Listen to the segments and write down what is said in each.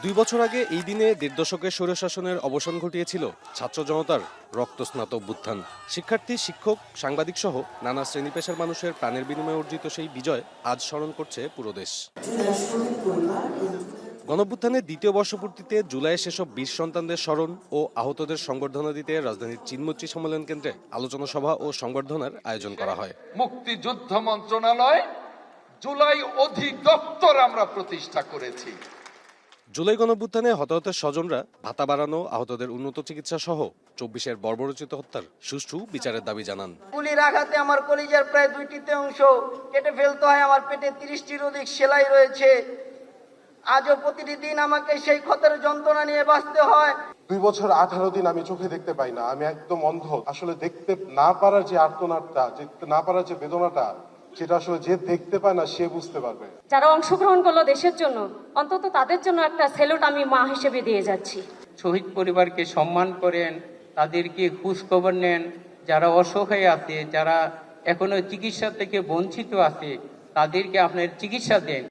2 বছর আগে এই দিনে 1.5 দশকের স্বৈরশাসনের অবসান ঘটিয়েছিল ছাত্র জনতার রক্তস্নাত অভ্যুত্থান। শিক্ষার্থী, শিক্ষক, সাংবাদিক সহ নানা শ্রেণী পেশার মানুষের প্রাণের বিনিময়ে অর্জিত সেই বিজয় আজ স্মরণ করছে পুরো দেশ। গণঅভ্যুত্থানের দ্বিতীয় বর্ষপূর্তিতে জুলাইয়ে সেসব বীর সন্তানদের স্মরণ ও আহতদের সংবর্ধনা দিতে রাজধানীর চিন্ময়ী সম্মেলন কেন্দ্রে আলোচনা সভা ও সংবর্ধনার আয়োজন করা হয়। মুক্তিযুদ্ধ মন্ত্রণালয় জুলাই অধিদপ্তর আমরা প্রতিষ্ঠা করেছি। জুলাই গণঅভ্যুত্থানে হতাহতের স্বজনরা ভাতা বাড়ানো, আহতদের উন্নত চিকিৎসা সহ 24-এর বর্বরোচিত হত্যার সুষ্ঠু বিচারের দাবি জানান। গুলির আঘাতে আমার কলিজার প্রায় 2টি অংশ কেটে ফেলতে হয়, আমার পেটে 30টির অধিক সেলাই রয়েছে। আজও প্রতিটি দিন আমাকে সেই ক্ষতের যন্ত্রণা নিয়ে বাঁচতে হয়। 2 বছর 18 দিন আমি চোখে দেখতে পাই না, আমি একদম অন্ধ। আসলে দেখতে না পারার যে আর্তনাদটা, দেখতে না পারার যে বেদনাটা, সেটা আসলে যে দেখতে পায় না সে বুঝতে পারবে। যারা অংশগ্রহণ করলো দেশের জন্য, অন্তত তাদের জন্য একটা স্যালুট আমি মা হিসেবে দিয়ে যাচ্ছি। শহীদ পরিবারকে সম্মান করেন, তাদেরকে খোঁজ খবর নেন, যারা অসহায় আছে, যারা এখনো চিকিৎসা থেকে বঞ্চিত আছে, তাদেরকে আপনার চিকিৎসা দেন।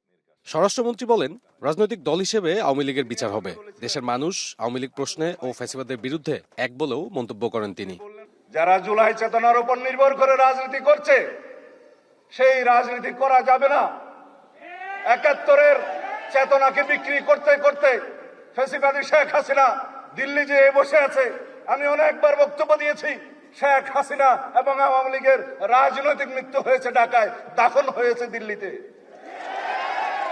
স্বরাষ্ট্রমন্ত্রী বলেন, রাজনৈতিক দল হিসেবে আওয়ামী লীগের বিচার হবে। দেশের মানুষ আওয়ামী লীগ প্রশ্নে ও ফ্যাসিবাদের বিরুদ্ধে এক বলেও মন্তব্য করেন তিনি। যারা জুলাই চেতনার উপর নির্ভর করে রাজনীতি করছে, সেই রাজনীতি করা যাবে না। 71-এর চেতনাকে বিক্রি করতে করতে ফ্যাসিবাদী শেখ হাসিনা দিল্লি যে বসে আছে। আমি অনেকবার বক্তব্য দিয়েছি, শেখ হাসিনা এবং আওয়ামী লীগের রাজনৈতিক মৃত্যু হয়েছে ঢাকায়, দাফন হয়েছে দিল্লিতে।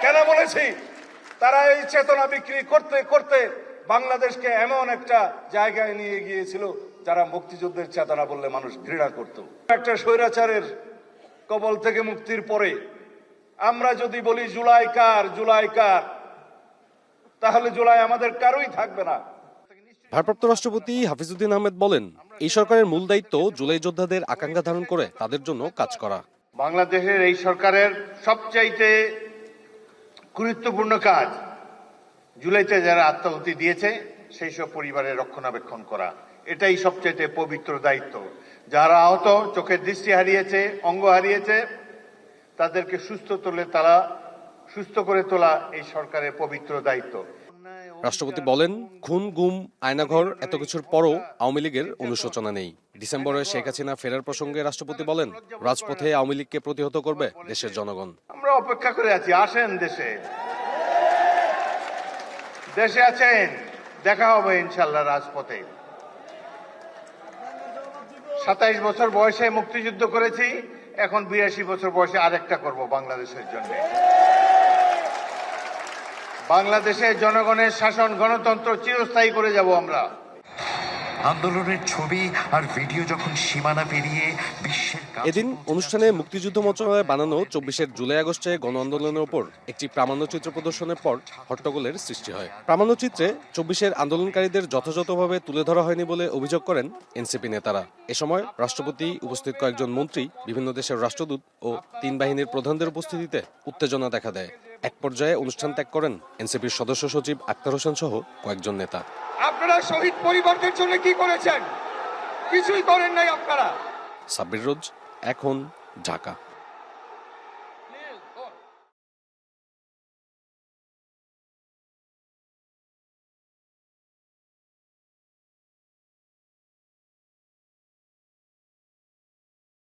কেন বলেছি? তারা এই চেতনা বিক্রি করতে করতে বাংলাদেশকে এমন একটা জায়গায় নিয়ে গিয়েছিল যারা মুক্তিযুদ্ধের চেতনা বললে মানুষ ঘৃণা করত। একটা স্বৈরাচারের কবল থেকে মুক্তির পরে আমরা যদি বলি জুলাই কার, জুলাই কার, তাহলে জুলাই আমাদের কারোই থাকবে না। ভারপ্রাপ্ত রাষ্ট্রপতি হাফিজউদ্দিন আহমেদ বলেন, এই সরকারের মূল দায়িত্ব জুলাই যোদ্ধাদের আকাঙ্ক্ষা ধারণ করে তাদের জন্য কাজ করা। বাংলাদেশের এই সরকারের সবচাইতে গুরুত্বপূর্ণ কাজ জুলাইতে যারা আত্মাহুতি দিয়েছে সেই সব পরিবারের রক্ষণাবেক্ষণ করা। এটাই সবচাইতে পবিত্র দায়িত্ব। যারা আহত, চোখের দৃষ্টি হারিয়েছে, অঙ্গ হারিয়েছে, তাদেরকে সুস্থ করে তোলা এই সরকারের পবিত্র দায়িত্ব। রাষ্ট্রপতি বলেন, খুন, গুম, আয়নাঘর এত কিছুর পরও আওয়ামী লীগের অনুশোচনা নেই। ডিসেম্বরে শেখ হাসিনা ফেরার প্রসঙ্গে রাষ্ট্রপতি বলেন, রাজপথে আওয়ামী লীগকে প্রতিহত করবে দেশের জনগণ। আমরা অপেক্ষা করে আছি, আসেন দেশে, দেশে আছেন, দেখা হবে ইনশাল্লাহ রাজপথে। 27 বছর বয়সে মুক্তিযুদ্ধ করেছি, এখন 82 বছর বয়সে আরেকটা করব বাংলাদেশের জন্য। বাংলাদেশের জনগণের শাসন, গণতন্ত্র চিরস্থায়ী করে যাব আমরা। আন্দোলনের ছবি আর ভিডিও যখন সীমানা পেরিয়ে বিশ্বের এদিন অনুষ্ঠানে মুক্তিযুদ্ধ মন্ত্রণালয় বানানো 24-এর জুলাই আগস্টে গণ আন্দোলনের ওপর একটি প্রামাণ্যচিত্র প্রদর্শনের পর হট্টগোলের সৃষ্টি হয়। প্রামাণ্যচিত্রে 24-এর আন্দোলনকারীদের যথাযথভাবে তুলে ধরা হয়নি বলে অভিযোগ করেন এনসিপি নেতারা। এ সময় রাষ্ট্রপতি, উপস্থিত কয়েকজন মন্ত্রী, বিভিন্ন দেশের রাষ্ট্রদূত ও 3 বাহিনীর প্রধানদের উপস্থিতিতে উত্তেজনা দেখা দেয়। এক পর্যায়ে অনুষ্ঠান ত্যাগ করেন এনসিপির সদস্য সচিব আক্তার হোসেন সহ কয়েকজন নেতা। আপনারা শহীদ পরিবারদের জন্য কি করেছেন? কিছুই করেন নাই আপনারা। সাব্বির রোজ, এখন, ঢাকা।